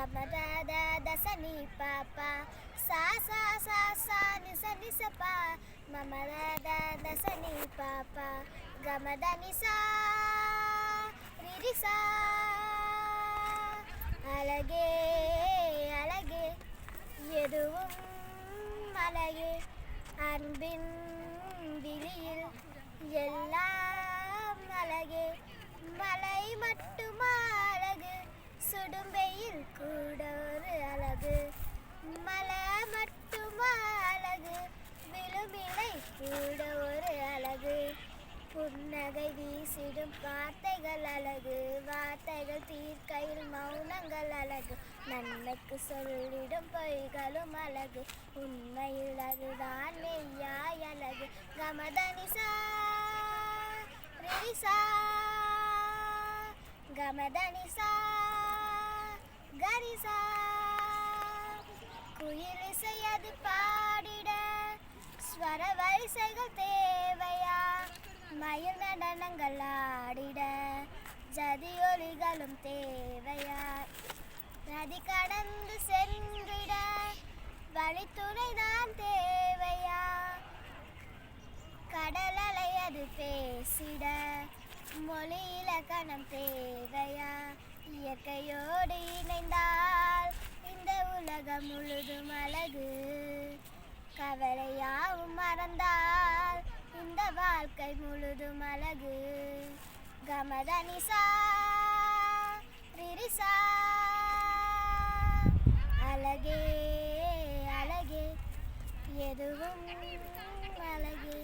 గమదద దసని పాప సా సా సా సా నిస నిస పా మమదద దసని పాప గమదని సా రిరి సా அழகே அழகே எதுவும் அழகே அன்பின் விழியில் எல்லாம் அழகே மலை மட்டுமா அழகு சுடும்பையில் கூட ஒரு அழகு மலை மட்டுமா அழகு விழுமிலை கூட ஒரு அழகு புன்னகை வீசிடும் வார்த்தைகள் அழகு வார்த்தைகள் தீர்க்கையில் மௌனங்கள் அழகு நன்மைக்கு சொல்லிடும் பொய்களும் அழகு உண்மையில் அதுதான் மெய்யாய் அழகு கமதனிசா ரிசா கமதனிசா கரிசா குயில் இசையது பாடிட ஸ்வர வரிசைகள் தேவையா மயில் நடனங்கள் ஆடிட ஜதி ஒலிகளும் தேவையா நதி கடந்து சென்றிட வழித்துணைதான் தேவையா கடல் அலையது பேசிட மொழி இலக்கணம் தேவையா இயற்கையோடு இணைந்தால் இந்த உலகம் முழுதும் அழகு கவலையாவும் மறந்தால் இந்த வாழ்க்கை முழுதும் அழகு கமதனிசா ரிரிசா அழகே அழகே எதுவும் அழகே